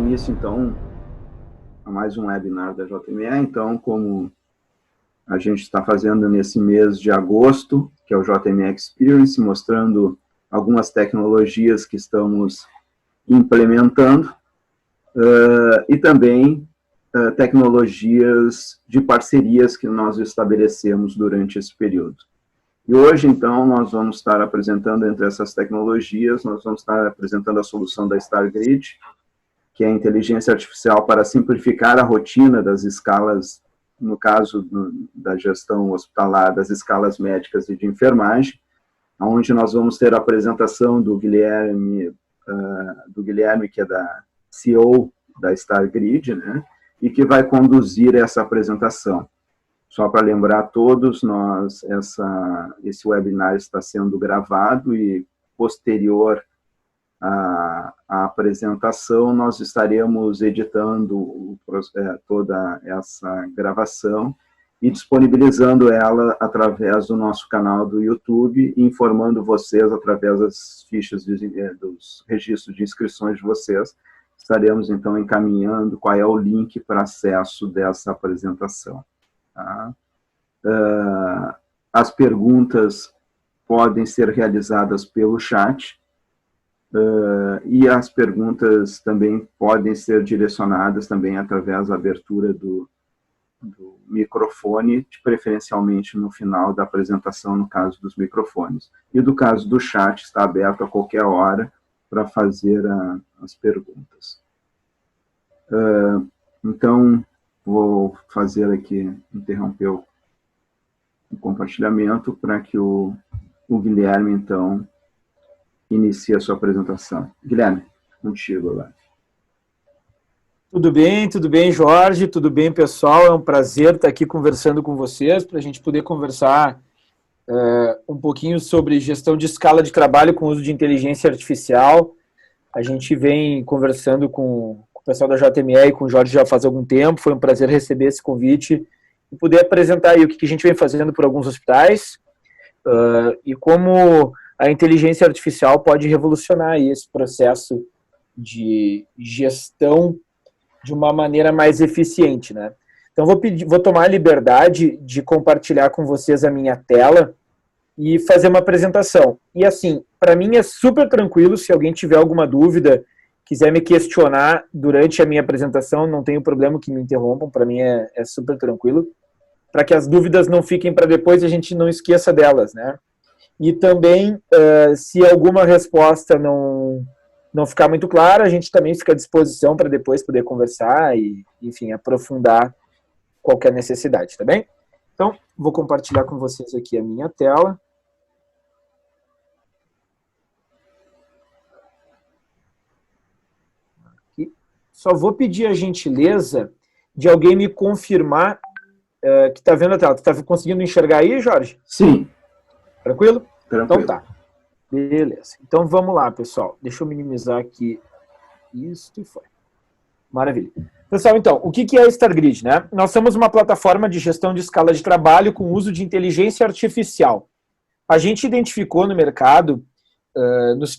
início, então, a mais um webinar da JME. Então, como a gente está fazendo nesse mês de agosto, que é o JME Experience, mostrando algumas tecnologias que estamos implementando, e também tecnologias de parcerias que nós estabelecemos durante esse período. E hoje, então, nós vamos estar apresentando, entre essas tecnologias, nós vamos estar apresentando a solução da StarGrid, que é a inteligência artificial para simplificar a rotina das escalas, no caso da gestão hospitalar, das escalas médicas e de enfermagem, onde nós vamos ter a apresentação do Guilherme, que é da CEO da StarGrid, né, e que vai conduzir essa apresentação. Só para lembrar a todos, esse webinar está sendo gravado e, posterior à apresentação, nós estaremos editando toda essa gravação e disponibilizando ela através do nosso canal do YouTube, informando vocês através das fichas dos registros de inscrições de vocês. Estaremos, então, encaminhando qual é o link para acesso dessa apresentação. Tá? As perguntas podem ser realizadas pelo chat, e as perguntas também podem ser direcionadas também através da abertura do microfone, preferencialmente no final da apresentação, no caso dos microfones. E do caso do chat, está aberto a qualquer hora para fazer as perguntas. Então, vou fazer aqui, interromper o compartilhamento para que o Guilherme, então, inicie a sua apresentação. Guilherme, contigo agora. Tudo bem, Jorge, tudo bem, pessoal? É um prazer estar aqui conversando com vocês, para a gente poder conversar um pouquinho sobre gestão de escala de trabalho com uso de inteligência artificial. A gente vem conversando com o pessoal da JME e com o Jorge já faz algum tempo. Foi um prazer receber esse convite e poder apresentar aí o que a gente vem fazendo por alguns hospitais e como a inteligência artificial pode revolucionar aí esse processo de gestão de uma maneira mais eficiente, né? Então vou tomar a liberdade de compartilhar com vocês a minha tela e fazer uma apresentação. E assim, para mim é super tranquilo, se alguém tiver alguma dúvida, quiser me questionar durante a minha apresentação, não tenho problema que me interrompam, para mim é super tranquilo, para que as dúvidas não fiquem para depois e a gente não esqueça delas, né? E também, se alguma resposta não ficar muito clara, a gente também fica à disposição para depois poder conversar e, enfim, aprofundar qualquer necessidade, tá bem? Então, vou compartilhar com vocês aqui a minha tela. Aqui. Só vou pedir a gentileza de alguém me confirmar que está vendo a tela. Tu está conseguindo enxergar aí, Jorge? Sim. Tranquilo? Tranquilo. Então tá. Beleza. Então vamos lá, pessoal. Deixa eu minimizar aqui isso e foi. Maravilha. Pessoal, então, o que é a StarGrid, né? Nós somos uma plataforma de gestão de escala de trabalho com uso de inteligência artificial. A gente identificou no mercado,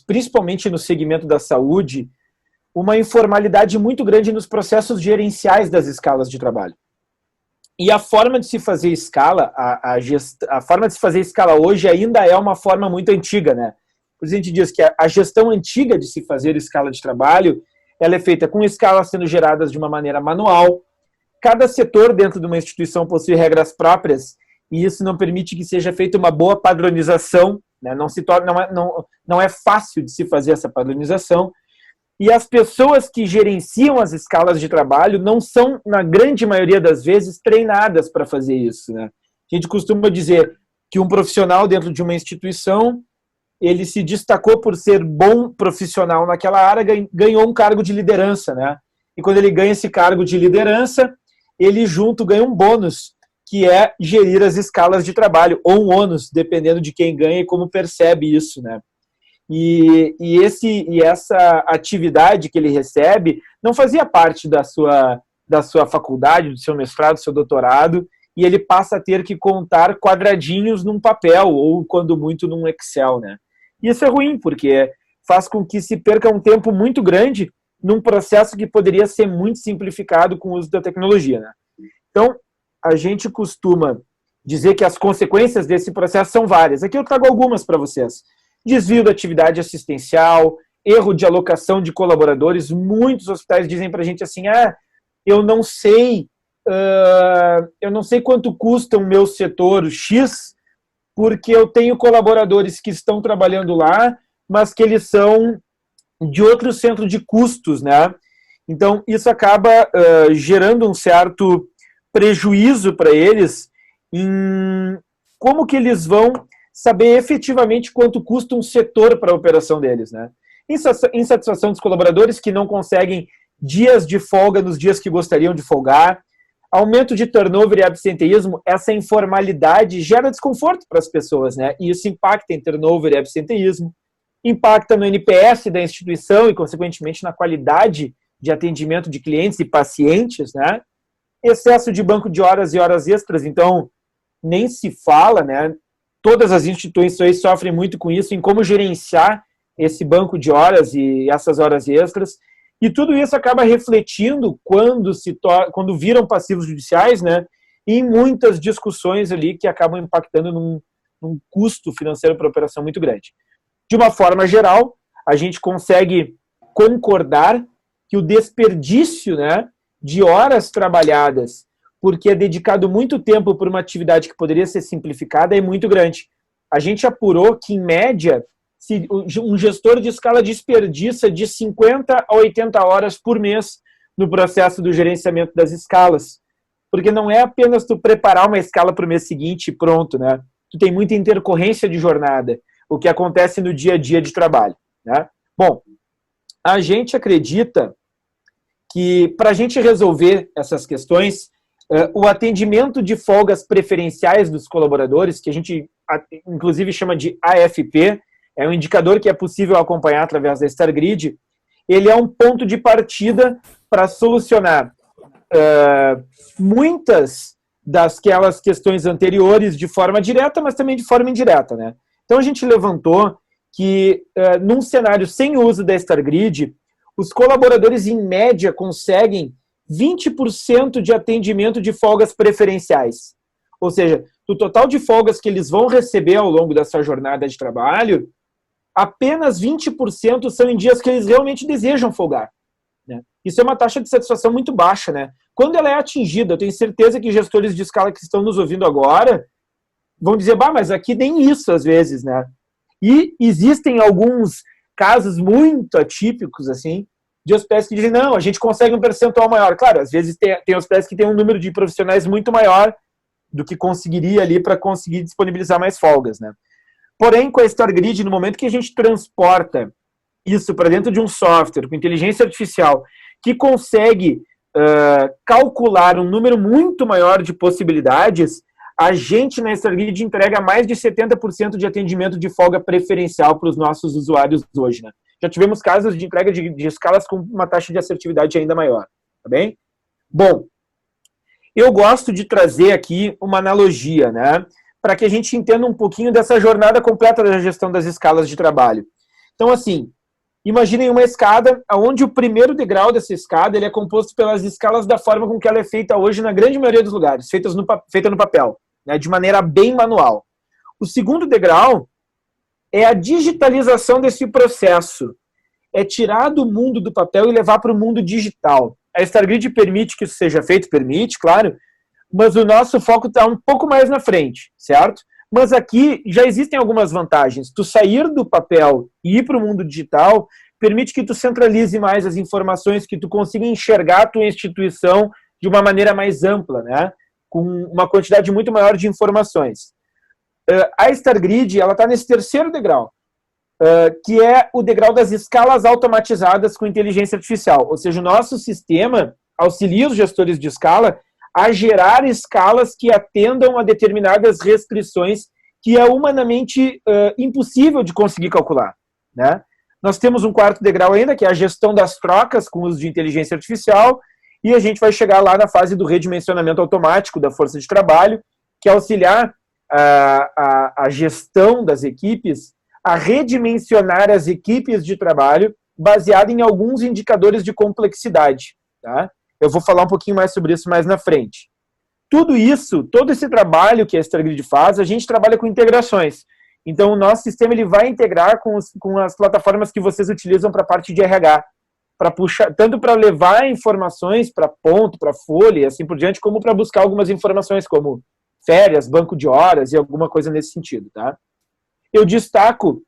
principalmente no segmento da saúde, uma informalidade muito grande nos processos gerenciais das escalas de trabalho. E a forma de se fazer escala, a forma de se fazer escala hoje ainda é uma forma muito antiga, né? Por isso a gente diz que a gestão antiga de se fazer escala de trabalho, ela é feita com escalas sendo geradas de uma maneira manual. Cada setor dentro de uma instituição possui regras próprias e isso não permite que seja feita uma boa padronização, né? Não é fácil de se fazer essa padronização. E as pessoas que gerenciam as escalas de trabalho não são, na grande maioria das vezes, treinadas para fazer isso, né? A gente costuma dizer que um profissional dentro de uma instituição, ele se destacou por ser bom profissional naquela área, ganhou um cargo de liderança, né? E quando ele ganha esse cargo de liderança, ele junto ganha um bônus, que é gerir as escalas de trabalho, ou um ônus, dependendo de quem ganha e como percebe isso, né? E essa atividade que ele recebe não fazia parte da sua faculdade, do seu mestrado, do seu doutorado, e ele passa a ter que contar quadradinhos num papel, ou quando muito num Excel, né? E isso é ruim, porque faz com que se perca um tempo muito grande num processo que poderia ser muito simplificado com o uso da tecnologia, né? Então, a gente costuma dizer que as consequências desse processo são várias. Aqui eu trago algumas para vocês. Desvio da atividade assistencial, erro de alocação de colaboradores. Muitos hospitais dizem para a gente assim, eu não sei quanto custa o meu setor X, porque eu tenho colaboradores que estão trabalhando lá, mas que eles são de outro centro de custos, né? Então, isso acaba gerando um certo prejuízo para eles em como que eles vão saber efetivamente quanto custa um setor para a operação deles, né? Insatisfação dos colaboradores que não conseguem dias de folga nos dias que gostariam de folgar, aumento de turnover e absenteísmo. Essa informalidade gera desconforto para as pessoas, né? E isso impacta em turnover e absenteísmo, impacta no NPS da instituição e, consequentemente, na qualidade de atendimento de clientes e pacientes, né? Excesso de banco de horas e horas extras, então, nem se fala, né? Todas as instituições sofrem muito com isso, em como gerenciar esse banco de horas e essas horas extras. E tudo isso acaba refletindo quando viram passivos judiciais, né? Em muitas discussões ali que acabam impactando num custo financeiro para a operação muito grande. De uma forma geral, a gente consegue concordar que o desperdício, né, de horas trabalhadas, porque é dedicado muito tempo para uma atividade que poderia ser simplificada, é muito grande. A gente apurou que, em média, se um gestor de escala desperdiça de 50 a 80 horas por mês no processo do gerenciamento das escalas. Porque não é apenas tu preparar uma escala para o mês seguinte e pronto, né? Tu tem muita intercorrência de jornada, o que acontece no dia a dia de trabalho, né? Bom, a gente acredita que, para a gente resolver essas questões, o atendimento de folgas preferenciais dos colaboradores, que a gente inclusive chama de AFP, é um indicador que é possível acompanhar através da StarGrid, ele é um ponto de partida para solucionar muitas daquelas questões anteriores de forma direta, mas também de forma indireta, né? Então a gente levantou que, num cenário sem uso da StarGrid, os colaboradores, em média, conseguem 20% de atendimento de folgas preferenciais. Ou seja, do total de folgas que eles vão receber ao longo dessa jornada de trabalho, apenas 20% são em dias que eles realmente desejam folgar, né? Isso é uma taxa de satisfação muito baixa, né? Quando ela é atingida, eu tenho certeza que gestores de escala que estão nos ouvindo agora vão dizer, mas aqui nem isso às vezes, né? E existem alguns casos muito atípicos, assim, de hospitais que dizem, não, a gente consegue um percentual maior. Claro, às vezes tem hospitais que têm um número de profissionais muito maior do que conseguiria ali para conseguir disponibilizar mais folgas, né? Porém, com a StarGrid, no momento que a gente transporta isso para dentro de um software com inteligência artificial que consegue calcular um número muito maior de possibilidades, a gente na StarGrid entrega mais de 70% de atendimento de folga preferencial para os nossos usuários hoje, né? Já tivemos casos de entrega de escalas com uma taxa de assertividade ainda maior, tá bem? Bom, eu gosto de trazer aqui uma analogia, né, para que a gente entenda um pouquinho dessa jornada completa da gestão das escalas de trabalho. Então, assim, imaginem uma escada onde o primeiro degrau dessa escada ele é composto pelas escalas da forma com que ela é feita hoje na grande maioria dos lugares, feita no papel, né, de maneira bem manual. O segundo degrau é a digitalização desse processo. É tirar do mundo do papel e levar para o mundo digital. A StarGrid permite que isso seja feito, permite, claro, mas o nosso foco está um pouco mais na frente, certo? Mas aqui já existem algumas vantagens. Tu sair do papel e ir para o mundo digital permite que tu centralize mais as informações, que tu consiga enxergar a tua instituição de uma maneira mais ampla, né? Com uma quantidade muito maior de informações. A StarGrid, ela está nesse terceiro degrau, que é o degrau das escalas automatizadas com inteligência artificial. Ou seja, o nosso sistema auxilia os gestores de escala a gerar escalas que atendam a determinadas restrições que é humanamente impossível de conseguir calcular, né? Nós temos um quarto degrau ainda, que é a gestão das trocas com uso de inteligência artificial, e a gente vai chegar lá na fase do redimensionamento automático da força de trabalho, que é auxiliar a gestão das equipes a redimensionar as equipes de trabalho baseada em alguns indicadores de complexidade. Tá? Eu vou falar um pouquinho mais sobre isso mais na frente. Tudo isso, todo esse trabalho que a StarGrid faz, a gente trabalha com integrações. Então, o nosso sistema ele vai integrar com as plataformas que vocês utilizam para a parte de RH, para puxar, tanto para levar informações para ponto, para folha e assim por diante, como para buscar algumas informações como férias, banco de horas e alguma coisa nesse sentido. Tá? Eu destaco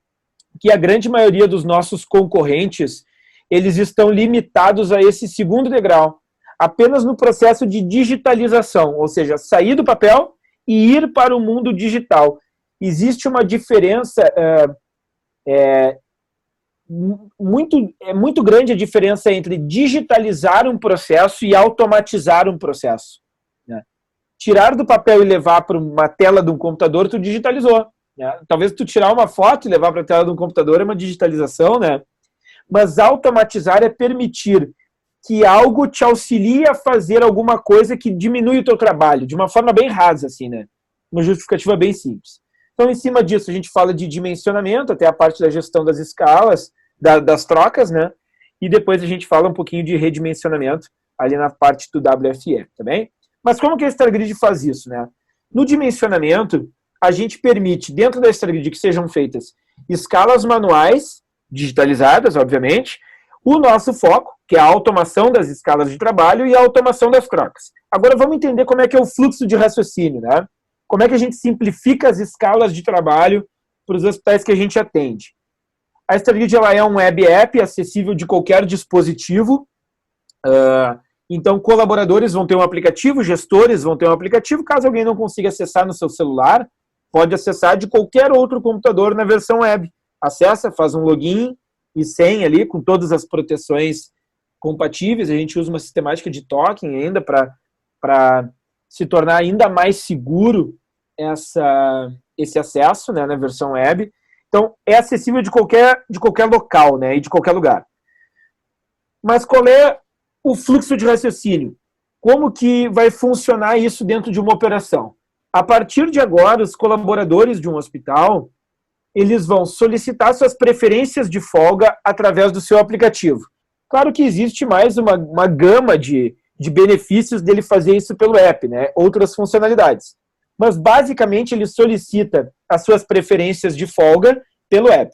que a grande maioria dos nossos concorrentes, eles estão limitados a esse segundo degrau, apenas no processo de digitalização, ou seja, sair do papel e ir para o mundo digital. Existe uma diferença, muito grande a diferença entre digitalizar um processo e automatizar um processo. Né? Tirar do papel e levar para uma tela de um computador, tu digitalizou. Né? Talvez tu tirar uma foto e levar para a tela de um computador é uma digitalização, né? Mas automatizar é permitir que algo te auxilie a fazer alguma coisa que diminui o teu trabalho, de uma forma bem rasa, assim, né? Uma justificativa bem simples. Então, em cima disso, a gente fala de dimensionamento, até a parte da gestão das escalas, das trocas, né? E depois a gente fala um pouquinho de redimensionamento, ali na parte do WFE, tá bem? Mas como que a StarGrid faz isso, né? No dimensionamento, a gente permite, dentro da StarGrid, que sejam feitas escalas manuais, digitalizadas, obviamente, o nosso foco, que é a automação das escalas de trabalho e a automação das trocas. Agora vamos entender como é que é o fluxo de raciocínio, né? Como é que a gente simplifica as escalas de trabalho para os hospitais que a gente atende. A StarGrid ela é um web app acessível de qualquer dispositivo, então colaboradores vão ter um aplicativo, gestores vão ter um aplicativo, caso alguém não consiga acessar no seu celular, pode acessar de qualquer outro computador na versão web. Acessa, faz um login e senha ali, com todas as proteções compatíveis. A gente usa uma sistemática de token ainda para se tornar ainda mais seguro esse acesso, né, na versão web. Então, é acessível de qualquer local, né, e de qualquer lugar. Mas qual é o fluxo de raciocínio? Como que vai funcionar isso dentro de uma operação? A partir de agora, os colaboradores de um hospital, eles vão solicitar suas preferências de folga através do seu aplicativo. Claro que existe mais uma gama de benefícios dele fazer isso pelo app, né? Outras funcionalidades. Mas, basicamente, ele solicita as suas preferências de folga pelo app.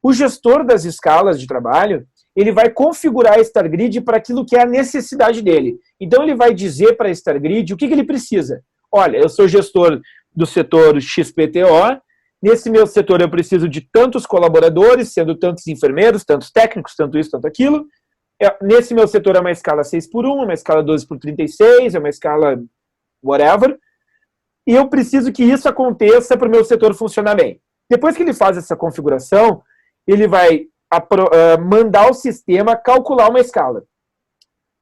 O gestor das escalas de trabalho, ele vai configurar a StarGrid para aquilo que é a necessidade dele. Então, ele vai dizer para a StarGrid o que ele precisa. Olha, eu sou gestor do setor XPTO, nesse meu setor eu preciso de tantos colaboradores, sendo tantos enfermeiros, tantos técnicos, tanto isso, tanto aquilo. Nesse meu setor é uma escala 6x1, uma escala 12x36, é uma escala whatever. E eu preciso que isso aconteça para o meu setor funcionar bem. Depois que ele faz essa configuração, ele vai mandar o sistema calcular uma escala.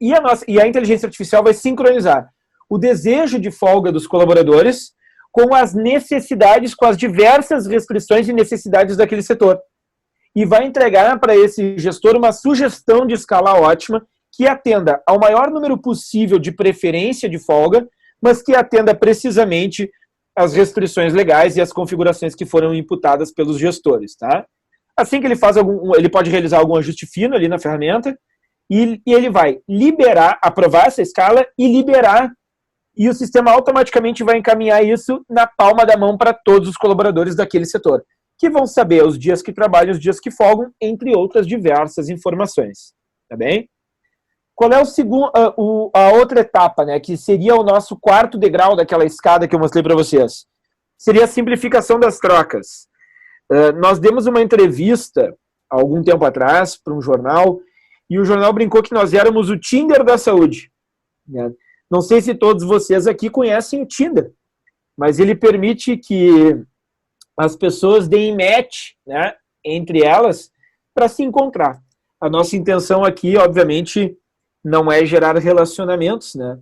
E a inteligência artificial vai sincronizar o desejo de folga dos colaboradores com as necessidades, com as diversas restrições e necessidades daquele setor. E vai entregar para esse gestor uma sugestão de escala ótima que atenda ao maior número possível de preferência de folga, mas que atenda precisamente as restrições legais e as configurações que foram imputadas pelos gestores. Tá? Assim que ele faz ele pode realizar algum ajuste fino ali na ferramenta e ele vai aprovar essa escala e liberar, e o sistema automaticamente vai encaminhar isso na palma da mão para todos os colaboradores daquele setor, que vão saber os dias que trabalham, os dias que folgam, entre outras diversas informações. Tá bem? Qual é a outra etapa, né, que seria o nosso quarto degrau daquela escada que eu mostrei para vocês? Seria a simplificação das trocas. Nós demos uma entrevista, há algum tempo atrás, para um jornal, e o jornal brincou que nós éramos o Tinder da saúde. Né? Não sei se todos vocês aqui conhecem o Tinder, mas ele permite que as pessoas deem match, né, entre elas para se encontrar. A nossa intenção aqui, obviamente, não é gerar relacionamentos, né?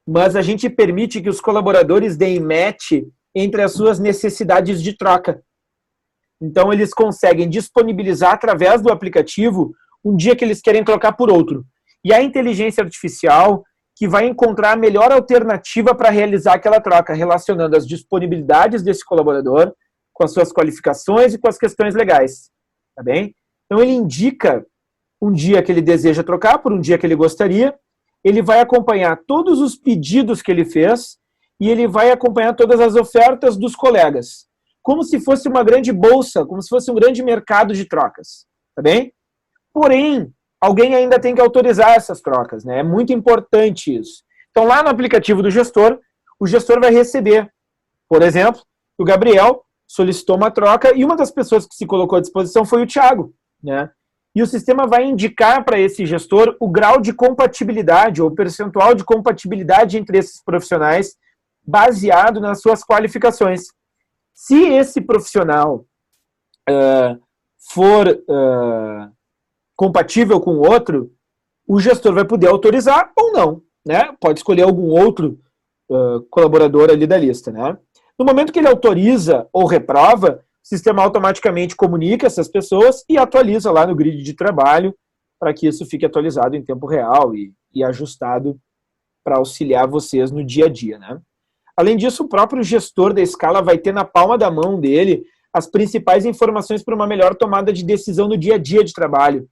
Mas a gente permite que os colaboradores deem match entre as suas necessidades de troca. Então, eles conseguem disponibilizar através do aplicativo um dia que eles querem trocar por outro. E a inteligência artificial que vai encontrar a melhor alternativa para realizar aquela troca, relacionando as disponibilidades desse colaborador com as suas qualificações e com as questões legais. Tá bem? Então, ele indica um dia que ele deseja trocar por um dia que ele gostaria, ele vai acompanhar todos os pedidos que ele fez e ele vai acompanhar todas as ofertas dos colegas, como se fosse uma grande bolsa, como se fosse um grande mercado de trocas, tá bem? Porém, alguém ainda tem que autorizar essas trocas, né? É muito importante isso. Então, lá no aplicativo do gestor, o gestor vai receber, por exemplo, o Gabriel solicitou uma troca e uma das pessoas que se colocou à disposição foi o Thiago, né? E o sistema vai indicar para esse gestor o grau de compatibilidade ou o percentual de compatibilidade entre esses profissionais baseado nas suas qualificações. Se esse profissional for compatível com o outro, o gestor vai poder autorizar ou não, né? Pode escolher algum outro colaborador ali da lista, né? No momento que ele autoriza ou reprova, o sistema automaticamente comunica essas pessoas e atualiza lá no grid de trabalho para que isso fique atualizado em tempo real e ajustado para auxiliar vocês no dia a dia, né? Além disso, o próprio gestor da escala vai ter na palma da mão dele as principais informações para uma melhor tomada de decisão no dia a dia de trabalho.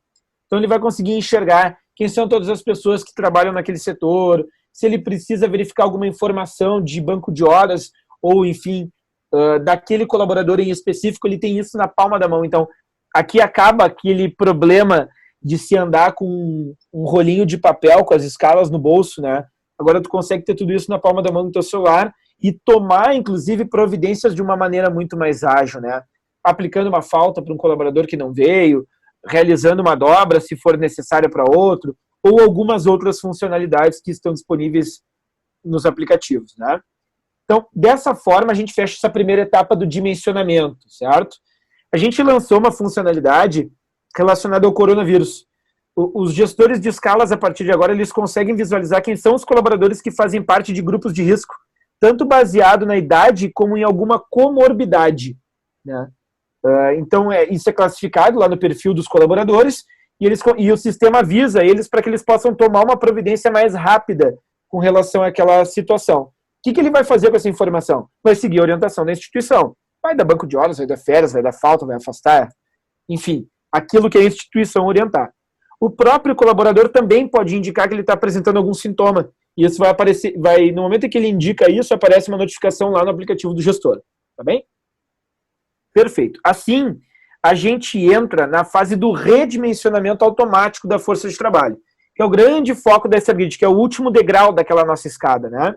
Então ele vai conseguir enxergar quem são todas as pessoas que trabalham naquele setor, se ele precisa verificar alguma informação de banco de horas ou, enfim, daquele colaborador em específico, ele tem isso na palma da mão. Então, aqui acaba aquele problema de se andar com um rolinho de papel, com as escalas no bolso, né? Agora tu consegue ter tudo isso na palma da mão do teu celular e tomar, inclusive, providências de uma maneira muito mais ágil, né? Aplicando uma falta para um colaborador que não veio, realizando uma dobra, se for necessária para outro, ou algumas outras funcionalidades que estão disponíveis nos aplicativos, né? Então, dessa forma, a gente fecha essa primeira etapa do dimensionamento, certo? A gente lançou uma funcionalidade relacionada ao coronavírus. Os gestores de escalas, a partir de agora, eles conseguem visualizar quem são os colaboradores que fazem parte de grupos de risco, tanto baseado na idade como em alguma comorbidade, né? Então, isso é classificado lá no perfil dos colaboradores e o sistema avisa eles para que eles possam tomar uma providência mais rápida com relação àquela situação. O que ele vai fazer com essa informação? Vai seguir a orientação da instituição. Vai dar banco de horas, vai dar férias, vai dar falta, vai afastar. Enfim, aquilo que a instituição orientar. O próprio colaborador também pode indicar que ele está apresentando algum sintoma. E isso vai aparecer, no momento em que ele indica isso, aparece uma notificação lá no aplicativo do gestor. Tá bem? Perfeito. Assim, a gente entra na fase do redimensionamento automático da força de trabalho, que é o grande foco da StarGrid, que é o último degrau daquela nossa escada, né?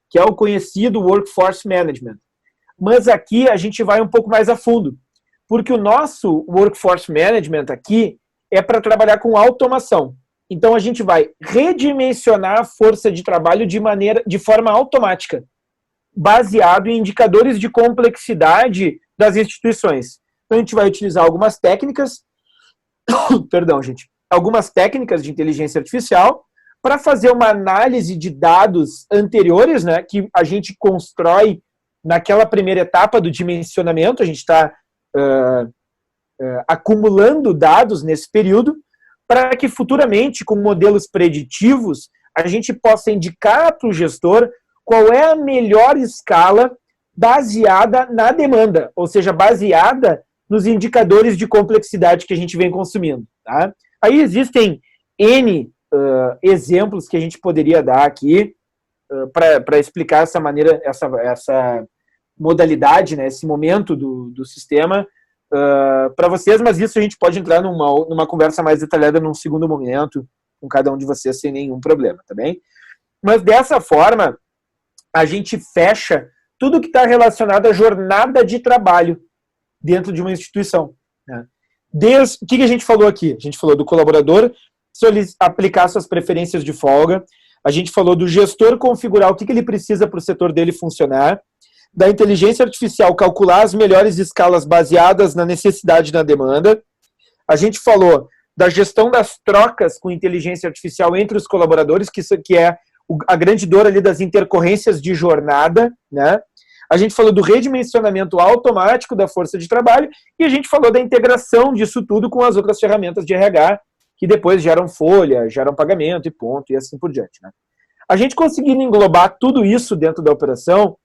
Que é o conhecido Workforce Management. Mas aqui a gente vai um pouco mais a fundo, porque o nosso Workforce Management aqui é para trabalhar com automação. Então a gente vai redimensionar a força de trabalho de forma automática, baseado em indicadores de complexidade das instituições. Então a gente vai utilizar algumas técnicas, perdão, gente, algumas técnicas de inteligência artificial para fazer uma análise de dados anteriores, né, que a gente constrói naquela primeira etapa do dimensionamento. A gente está acumulando dados nesse período para que futuramente, com modelos preditivos, a gente possa indicar para o gestor qual é a melhor escala baseada na demanda, ou seja, baseada nos indicadores de complexidade que a gente vem consumindo. Tá? Aí existem N exemplos que a gente poderia dar aqui para explicar essa maneira, essa modalidade, né, esse momento do sistema para vocês, mas isso a gente pode entrar numa conversa mais detalhada num segundo momento com cada um de vocês sem nenhum problema, tá bem? Mas dessa forma, a gente fecha tudo que está relacionado à jornada de trabalho dentro de uma instituição, né? O que a gente falou aqui? A gente falou do colaborador aplicar suas preferências de folga, a gente falou do gestor configurar o que ele precisa para o setor dele funcionar, da inteligência artificial calcular as melhores escalas baseadas na necessidade e na demanda, a gente falou da gestão das trocas com inteligência artificial entre os colaboradores, que é a grande dor ali das intercorrências de jornada, né? A gente falou do redimensionamento automático da força de trabalho e a gente falou da integração disso tudo com as outras ferramentas de RH, que depois geram folha, geram pagamento e ponto, e assim por diante, né? A gente conseguindo englobar tudo isso dentro da operação,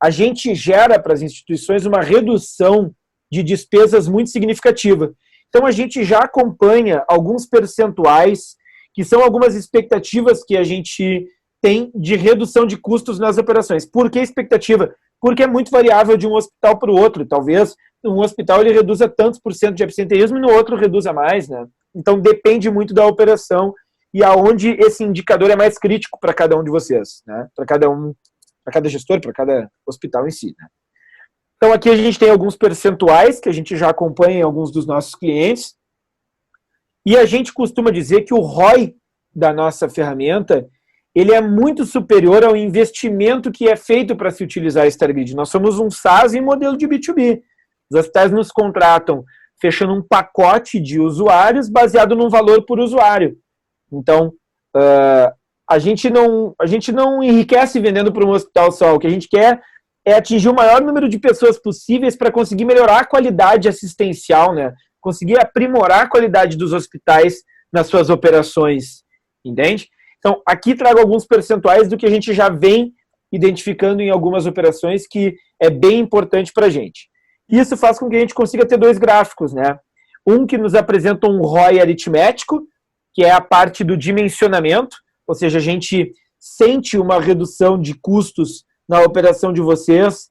a gente gera para as instituições uma redução de despesas muito significativa. Então, a gente já acompanha alguns percentuais, que são algumas expectativas que a gente tem de redução de custos nas operações. Por que expectativa? Porque é muito variável de um hospital para o outro. Talvez um hospital ele reduza tantos por cento de absenteísmo e no outro reduza mais, né? Então, depende muito da operação e aonde esse indicador é mais crítico para cada um de vocês, né? Para cada gestor, para cada hospital em si, né? Então, aqui a gente tem alguns percentuais que a gente já acompanha em alguns dos nossos clientes. E a gente costuma dizer que o ROI da nossa ferramenta, ele é muito superior ao investimento que é feito para se utilizar a StarGrid. Nós somos um SaaS em modelo de B2B. Os hospitais nos contratam fechando um pacote de usuários baseado num valor por usuário. Então, a gente não enriquece vendendo para um hospital só. O que a gente quer é atingir o maior número de pessoas possíveis para conseguir melhorar a qualidade assistencial, né? Conseguir aprimorar a qualidade dos hospitais nas suas operações, entende? Então, aqui trago alguns percentuais do que a gente já vem identificando em algumas operações que é bem importante para a gente. Isso faz com que a gente consiga ter dois gráficos, né? Um que nos apresenta um ROI aritmético, que é a parte do dimensionamento, ou seja, a gente sente uma redução de custos na operação de vocês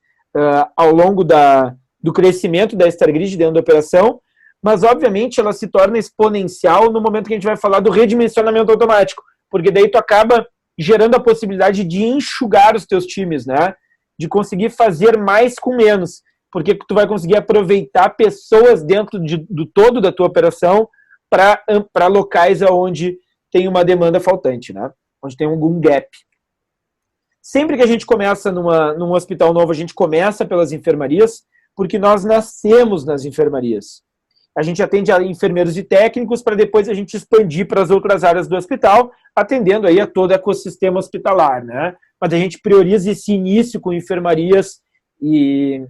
ao longo do crescimento da StarGrid dentro da operação, mas, obviamente, ela se torna exponencial no momento que a gente vai falar do redimensionamento automático, porque daí tu acaba gerando a possibilidade de enxugar os teus times, né? De conseguir fazer mais com menos, porque tu vai conseguir aproveitar pessoas dentro do todo da tua operação para locais onde tem uma demanda faltante, né? Onde tem algum gap. Sempre que a gente começa num hospital novo, a gente começa pelas enfermarias, porque nós nascemos nas enfermarias. A gente atende a enfermeiros e técnicos para depois a gente expandir para as outras áreas do hospital, atendendo aí a todo o ecossistema hospitalar, né? Mas a gente prioriza esse início com enfermarias e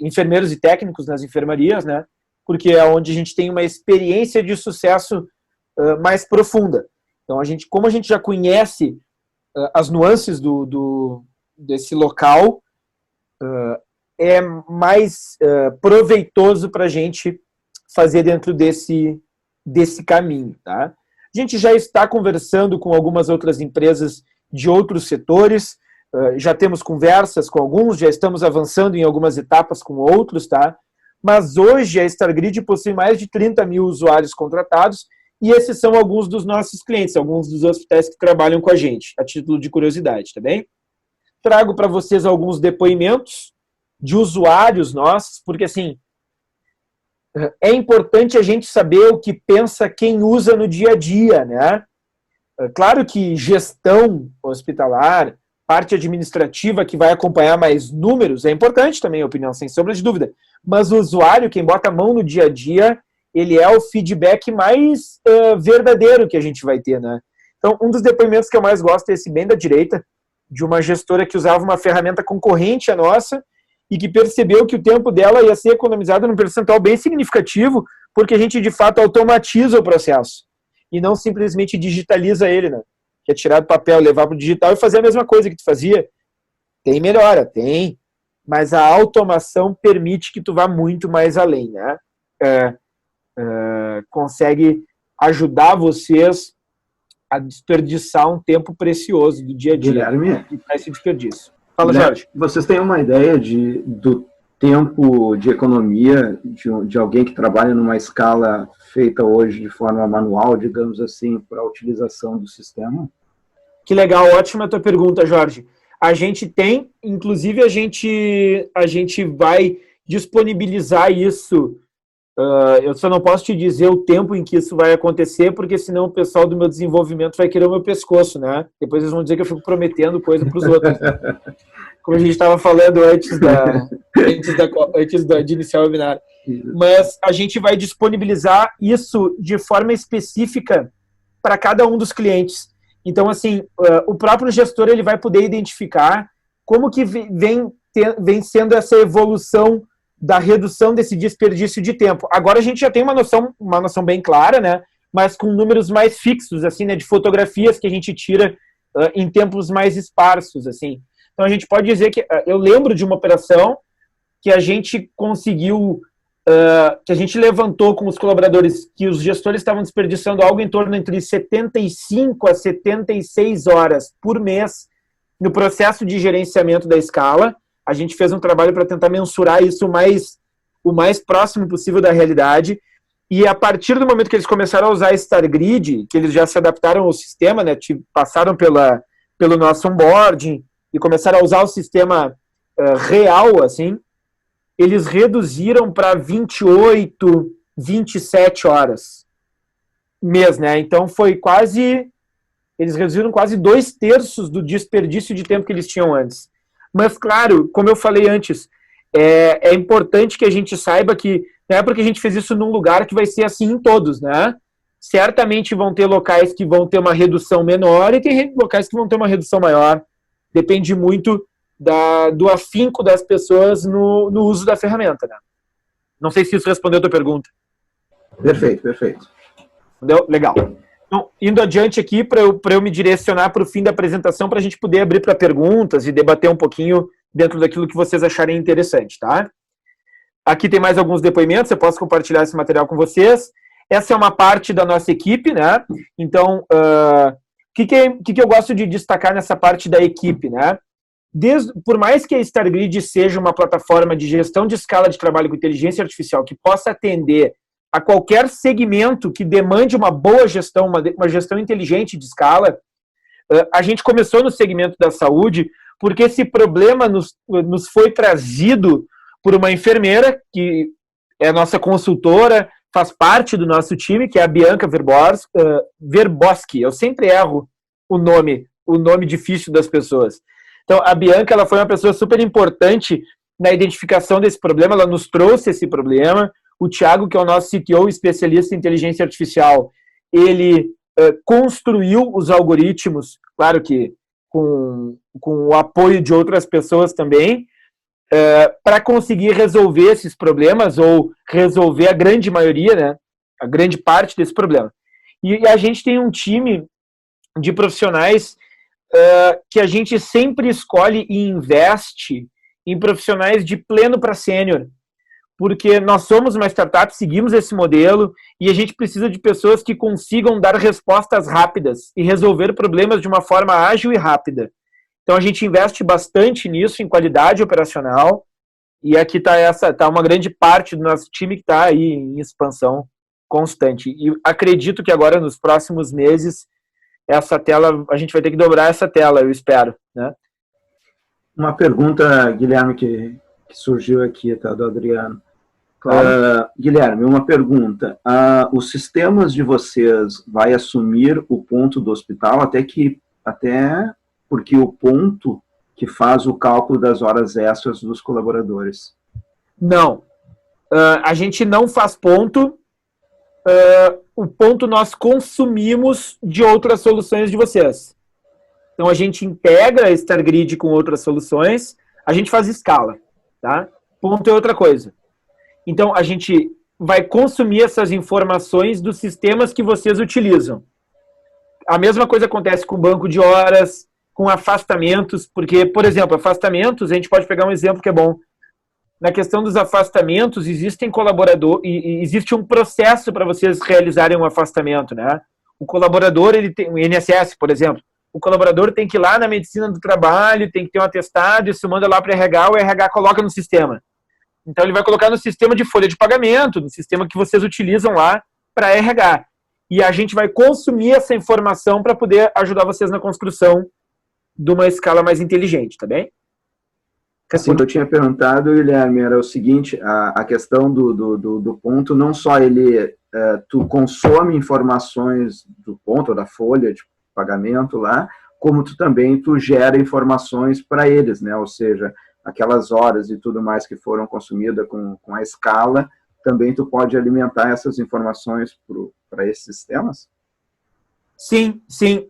enfermeiros e técnicos nas enfermarias, né? Porque é onde a gente tem uma experiência de sucesso mais profunda. Então, como a gente já conhece as nuances desse local, é mais proveitoso para a gente fazer dentro desse caminho, tá? A gente já está conversando com algumas outras empresas de outros setores, já temos conversas com alguns, já estamos avançando em algumas etapas com outros, tá? Mas hoje a StarGrid possui mais de 30 mil usuários contratados e esses são alguns dos nossos clientes, alguns dos hospitais que trabalham com a gente, a título de curiosidade, tá bem? Trago para vocês alguns depoimentos de usuários nossos, porque assim, é importante a gente saber o que pensa quem usa no dia a dia, né? Claro que gestão hospitalar, parte administrativa que vai acompanhar mais números, é importante também a opinião, sem sombra de dúvida. Mas o usuário, quem bota a mão no dia a dia, ele é o feedback mais verdadeiro que a gente vai ter, né? Então, um dos depoimentos que eu mais gosto é esse bem da direita, de uma gestora que usava uma ferramenta concorrente à nossa e que percebeu que o tempo dela ia ser economizado num percentual bem significativo, porque a gente, de fato, automatiza o processo e não simplesmente digitaliza ele, né? Que é tirar do papel, levar para o digital e fazer a mesma coisa que tu fazia. Tem melhora, tem, mas a automação permite que tu vá muito mais além, né? Consegue ajudar vocês a desperdiçar um tempo precioso do dia a dia. Guilherme, Esse desperdício. Fala, Guilherme, Jorge. vocês têm uma ideia do tempo de economia de alguém que trabalha numa escala feita hoje de forma manual, digamos assim, para a utilização do sistema? Que legal, ótima a tua pergunta, Jorge. A gente tem, inclusive a gente vai disponibilizar isso. Eu só não posso te dizer o tempo em que isso vai acontecer, porque senão o pessoal do meu desenvolvimento vai querer o meu pescoço, né? Depois eles vão dizer que eu fico prometendo coisa para os outros. Como a gente estava falando antes de iniciar o webinar. Mas a gente vai disponibilizar isso de forma específica para cada um dos clientes. Então, assim, o próprio gestor ele vai poder identificar como que vem sendo essa evolução da redução desse desperdício de tempo. Agora a gente já tem uma noção bem clara, né? Mas com números mais fixos, assim, né? De fotografias que a gente tira em tempos mais esparsos, assim. Então a gente pode dizer que eu lembro de uma operação que a gente conseguiu que a gente levantou com os colaboradores que os gestores estavam desperdiçando algo em torno entre 75 a 76 horas por mês no processo de gerenciamento da escala. A gente fez um trabalho para tentar mensurar isso o mais próximo possível da realidade. E a partir do momento que eles começaram a usar a StarGrid, que eles já se adaptaram ao sistema, né, passaram pelo nosso onboarding e começaram a usar o sistema real, assim, eles reduziram para 28, 27 horas mês, né? Então eles reduziram quase 2/3 do desperdício de tempo que eles tinham antes. Mas, claro, como eu falei antes, é importante que a gente saiba que não é porque a gente fez isso num lugar que vai ser assim em todos, né? Certamente vão ter locais que vão ter uma redução menor e tem locais que vão ter uma redução maior. Depende muito do afinco das pessoas no uso da ferramenta, né? Não sei se isso respondeu a tua pergunta. Perfeito, perfeito. Entendeu? Legal. Então, indo adiante aqui, para eu me direcionar para o fim da apresentação, para a gente poder abrir para perguntas e debater um pouquinho dentro daquilo que vocês acharem interessante, tá? Aqui tem mais alguns depoimentos, eu posso compartilhar esse material com vocês. Essa é uma parte da nossa equipe, né? Então, o que eu gosto de destacar nessa parte da equipe, né? Por mais que a StarGrid seja uma plataforma de gestão de escala de trabalho com inteligência artificial que possa atender a qualquer segmento que demande uma boa gestão, uma gestão inteligente de escala, a gente começou no segmento da saúde porque esse problema nos foi trazido por uma enfermeira, que é a nossa consultora, faz parte do nosso time, que é a Bianca Verboski. Eu sempre erro o nome difícil das pessoas. Então, a Bianca, ela foi uma pessoa super importante na identificação desse problema, ela nos trouxe esse problema. O Thiago, que é o nosso CTO, especialista em inteligência artificial, ele construiu os algoritmos, claro que com o apoio de outras pessoas também, para conseguir resolver esses problemas, ou resolver a grande maioria, né, a grande parte desse problema. E a gente tem um time de profissionais que a gente sempre escolhe e investe em profissionais de pleno para sênior, porque nós somos uma startup, seguimos esse modelo, e a gente precisa de pessoas que consigam dar respostas rápidas e resolver problemas de uma forma ágil e rápida. Então a gente investe bastante nisso, em qualidade operacional, e aqui está uma grande parte do nosso time que está aí em expansão constante. E acredito que agora, nos próximos meses, essa tela, a gente vai ter que dobrar essa tela, eu espero, né? Uma pergunta, Guilherme, que surgiu aqui, tá, do Adriano. Claro. Guilherme, uma pergunta. Os sistemas de vocês vai assumir o ponto do hospital, até porque o ponto que faz o cálculo das horas extras dos colaboradores? Não. A gente não faz ponto. O ponto nós consumimos de outras soluções de vocês. Então, a gente integra a StarGrid com outras soluções, a gente faz escala, tá? Ponto é outra coisa. Então, a gente vai consumir essas informações dos sistemas que vocês utilizam. A mesma coisa acontece com banco de horas, com afastamentos, porque, por exemplo, afastamentos, a gente pode pegar um exemplo que é bom. Na questão dos afastamentos, existe um processo para vocês realizarem um afastamento, né? O colaborador, ele tem, o INSS, por exemplo, o colaborador tem que ir lá na medicina do trabalho, tem que ter um atestado, isso manda lá para o RH coloca no sistema. Então, ele vai colocar no sistema de folha de pagamento, no sistema que vocês utilizam lá para RH. E a gente vai consumir essa informação para poder ajudar vocês na construção de uma escala mais inteligente, tá bem? Assim, o que eu tinha perguntado, Guilherme, era o seguinte, a questão do ponto, não só tu consome informações do ponto, ou da folha de pagamento lá, como tu gera informações para eles, né? Ou seja, aquelas horas e tudo mais que foram consumidas com a escala, também tu pode alimentar essas informações para esses sistemas? Sim, sim.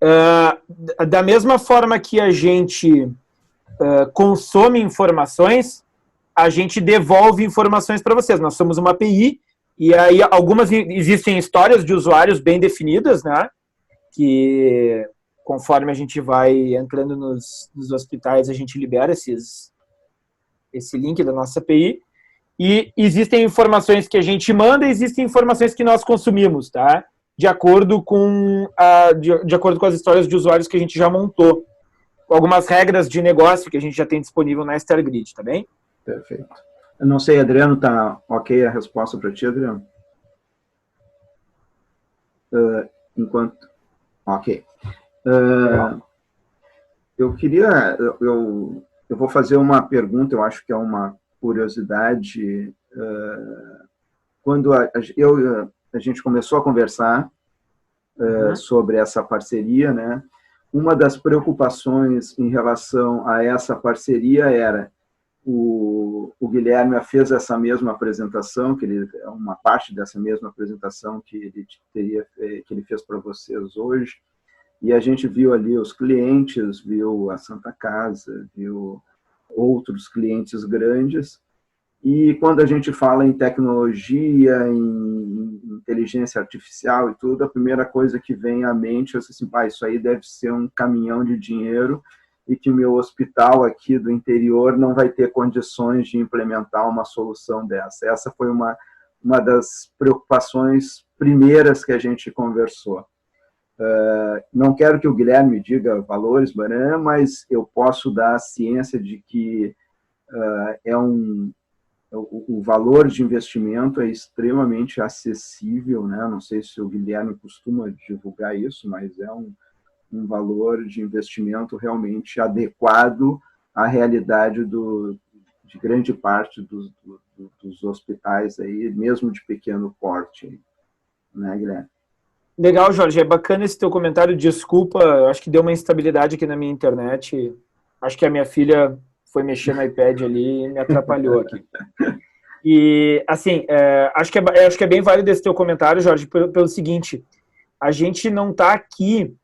Da mesma forma que a gente consome informações, a gente devolve informações para vocês. Nós somos uma API, e aí existem histórias de usuários bem definidas, né? Que conforme a gente vai entrando nos hospitais, a gente libera esse link da nossa API. E existem informações que a gente manda e existem informações que nós consumimos, tá? De acordo com as histórias de usuários que a gente já montou. Algumas regras de negócio que a gente já tem disponível na StarGrid, tá bem? Perfeito. Eu não sei, Adriano, tá ok a resposta para ti, Adriano? Ok. Eu queria... Eu vou fazer uma pergunta, eu acho que é uma curiosidade. Quando a gente começou a conversar sobre essa parceria, né? Uma das preocupações em relação a essa parceria era o Guilherme fez essa mesma apresentação, uma parte dessa mesma apresentação que ele fez para vocês hoje, e a gente viu ali os clientes, viu a Santa Casa, viu outros clientes grandes, e quando a gente fala em tecnologia, em inteligência artificial e tudo, a primeira coisa que vem à mente é assim, isso aí deve ser um caminhão de dinheiro e que o meu hospital aqui do interior não vai ter condições de implementar uma solução dessa. Essa foi uma das preocupações primeiras que a gente conversou. Não quero que o Guilherme diga valores, mas eu posso dar a ciência de que o valor de investimento é extremamente acessível, né? Não sei se o Guilherme costuma divulgar isso, mas é um valor de investimento realmente adequado à realidade de grande parte dos hospitais, aí, mesmo de pequeno porte, né, Guilherme? Legal, Jorge, é bacana esse teu comentário, desculpa, eu acho que deu uma instabilidade aqui na minha internet, acho que a minha filha foi mexer no iPad ali e me atrapalhou aqui. E, assim, acho que é bem válido esse teu comentário, Jorge, pelo seguinte, a gente não está aqui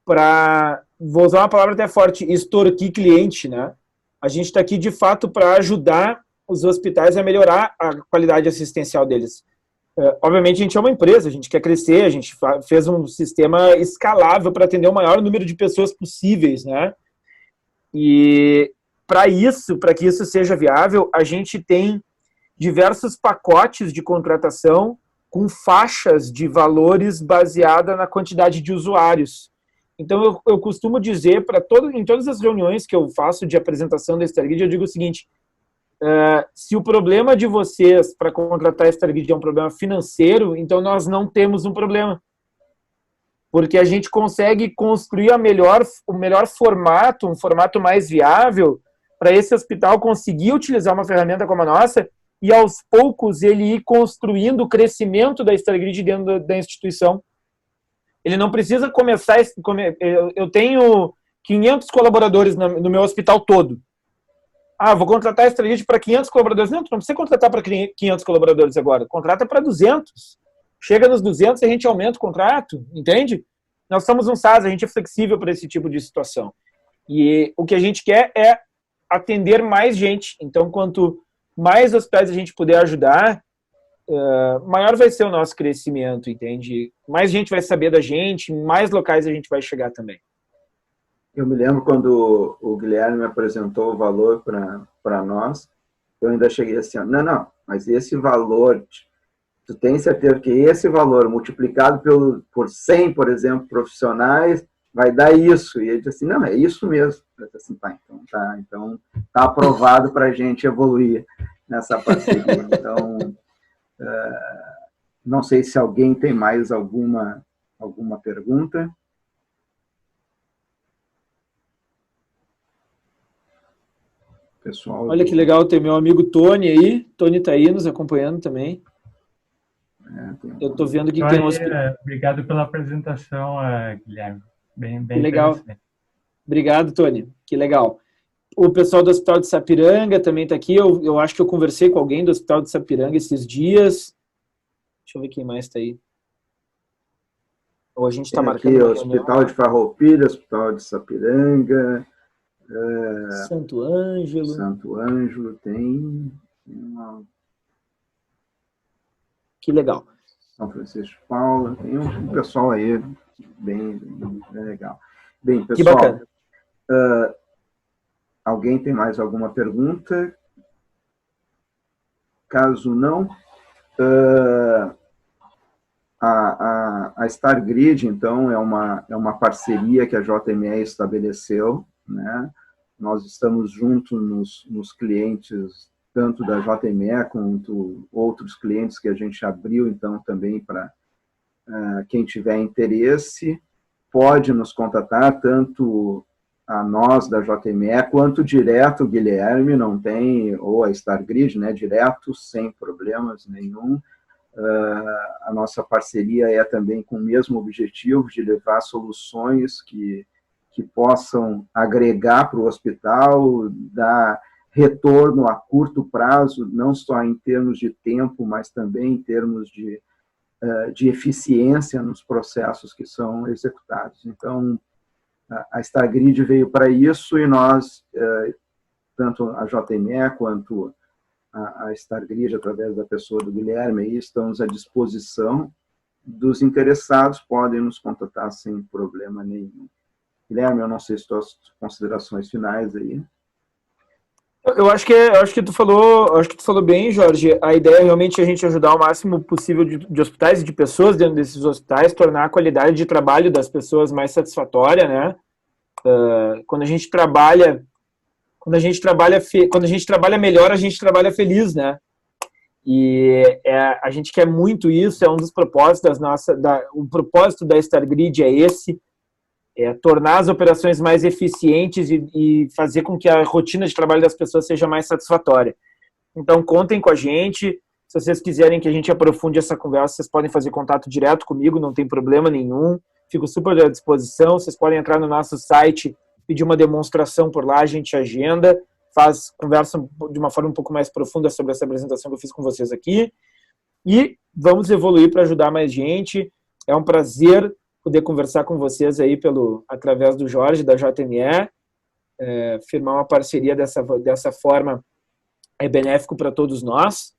para, vou usar uma palavra até forte, extorquir cliente, né? A gente está aqui, de fato, para ajudar os hospitais a melhorar a qualidade assistencial deles. Obviamente, a gente é uma empresa, a gente quer crescer, a gente fez um sistema escalável para atender o maior número de pessoas possíveis, né? E para que isso seja viável, a gente tem diversos pacotes de contratação com faixas de valores baseada na quantidade de usuários. Então, eu costumo dizer em todas as reuniões que eu faço de apresentação da StarGrid, eu digo o seguinte: se o problema de vocês para contratar a StarGrid é um problema financeiro, então nós não temos um problema. Porque a gente consegue construir o melhor formato, um formato mais viável, para esse hospital conseguir utilizar uma ferramenta como a nossa e, aos poucos, ele ir construindo o crescimento da StarGrid dentro da instituição. Ele não precisa começar... Eu tenho 500 colaboradores no meu hospital todo. Vou contratar a StarGrid para 500 colaboradores. Não, tu não precisa contratar para 500 colaboradores agora. Contrata para 200. Chega nos 200 e a gente aumenta o contrato, entende? Nós somos um SaaS, a gente é flexível para esse tipo de situação. E o que a gente quer é atender mais gente. Então, quanto mais hospitais a gente puder ajudar, maior vai ser o nosso crescimento, entende? Mais gente vai saber da gente, mais locais a gente vai chegar também. Eu me lembro quando o Guilherme me apresentou o valor para nós, eu ainda cheguei assim, não, mas esse valor, tu tem certeza que esse valor multiplicado por 100, por exemplo, profissionais, vai dar isso? E ele disse assim, não, é isso mesmo. Eu disse assim, então tá aprovado para a gente evoluir nessa parceria. Então, não sei se alguém tem mais alguma pergunta. Pessoal, olha que legal, tem meu amigo Tony aí. Tony está aí nos acompanhando também. Eu estou vendo que tem um hospital. Obrigado pela apresentação, Guilherme. Bem legal. Obrigado, Tony. Que legal. O pessoal do Hospital de Sapiranga também está aqui. Eu acho que eu conversei com alguém do Hospital de Sapiranga esses dias. Deixa eu ver quem mais está aí. Ou a gente está marcando. Aqui, Hospital de Farroupilha, Hospital de Sapiranga. Santo Ângelo. Santo Ângelo tem uma... Que legal. São Francisco de Paula, tem um pessoal aí bem legal. Bem, pessoal, que bacana. Alguém tem mais alguma pergunta? caso não, a StarGrid, então, é uma parceria que a JME estabeleceu, né? Nós estamos juntos nos clientes, tanto da JME quanto outros clientes que a gente abriu, então, também para quem tiver interesse, pode nos contatar, tanto a nós da JME, quanto direto o Guilherme, não tem, ou a StarGrid, né, direto, sem problemas nenhum. A nossa parceria é também com o mesmo objetivo de levar soluções que possam agregar para o hospital, dar retorno a curto prazo, não só em termos de tempo, mas também em termos de eficiência nos processos que são executados. Então, a StarGrid veio para isso e nós, tanto a JME quanto a StarGrid, através da pessoa do Guilherme, aí, estamos à disposição dos interessados, podem nos contatar sem problema nenhum. Guilherme, eu não sei se tuas considerações finais aí. Eu acho que tu falou bem, Jorge. A ideia é realmente a gente ajudar o máximo possível de hospitais e de pessoas dentro desses hospitais, tornar a qualidade de trabalho das pessoas mais satisfatória, né? Quando a gente trabalha melhor, a gente trabalha feliz, né? E a gente quer muito isso, é um dos propósitos o propósito da StarGrid é esse, tornar as operações mais eficientes e fazer com que a rotina de trabalho das pessoas seja mais satisfatória. Então, contem com a gente. Se vocês quiserem que a gente aprofunde essa conversa, vocês podem fazer contato direto comigo, não tem problema nenhum. Fico super à disposição. Vocês podem entrar no nosso site, pedir uma demonstração por lá, a gente agenda, conversa de uma forma um pouco mais profunda sobre essa apresentação que eu fiz com vocês aqui. E vamos evoluir para ajudar mais gente. É um prazer poder conversar com vocês aí através do Jorge, da JME, firmar uma parceria dessa forma é benéfico para todos nós.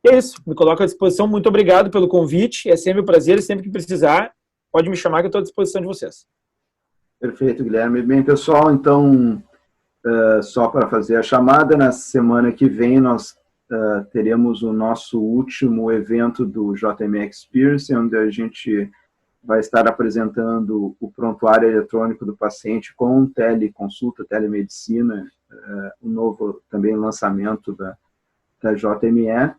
E é isso, me coloco à disposição, muito obrigado pelo convite, é sempre um prazer, sempre que precisar, pode me chamar que eu estou à disposição de vocês. Perfeito, Guilherme. Bem, pessoal, então, só para fazer a chamada, na semana que vem nós teremos o nosso último evento do JME Experience, onde a gente vai estar apresentando o prontuário eletrônico do paciente com teleconsulta, telemedicina, o novo também lançamento da JME,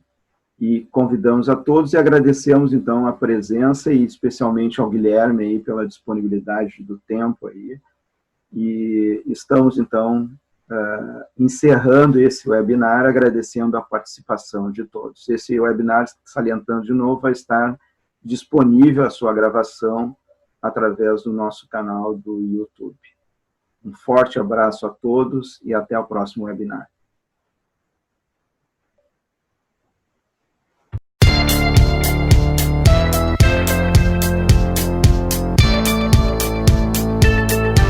e convidamos a todos e agradecemos, então, a presença e especialmente ao Guilherme aí pela disponibilidade do tempo aí, e estamos, então, encerrando esse webinar, agradecendo a participação de todos. Esse webinar, salientando de novo, vai estar disponível a sua gravação através do nosso canal do YouTube. Um forte abraço a todos e até o próximo webinar.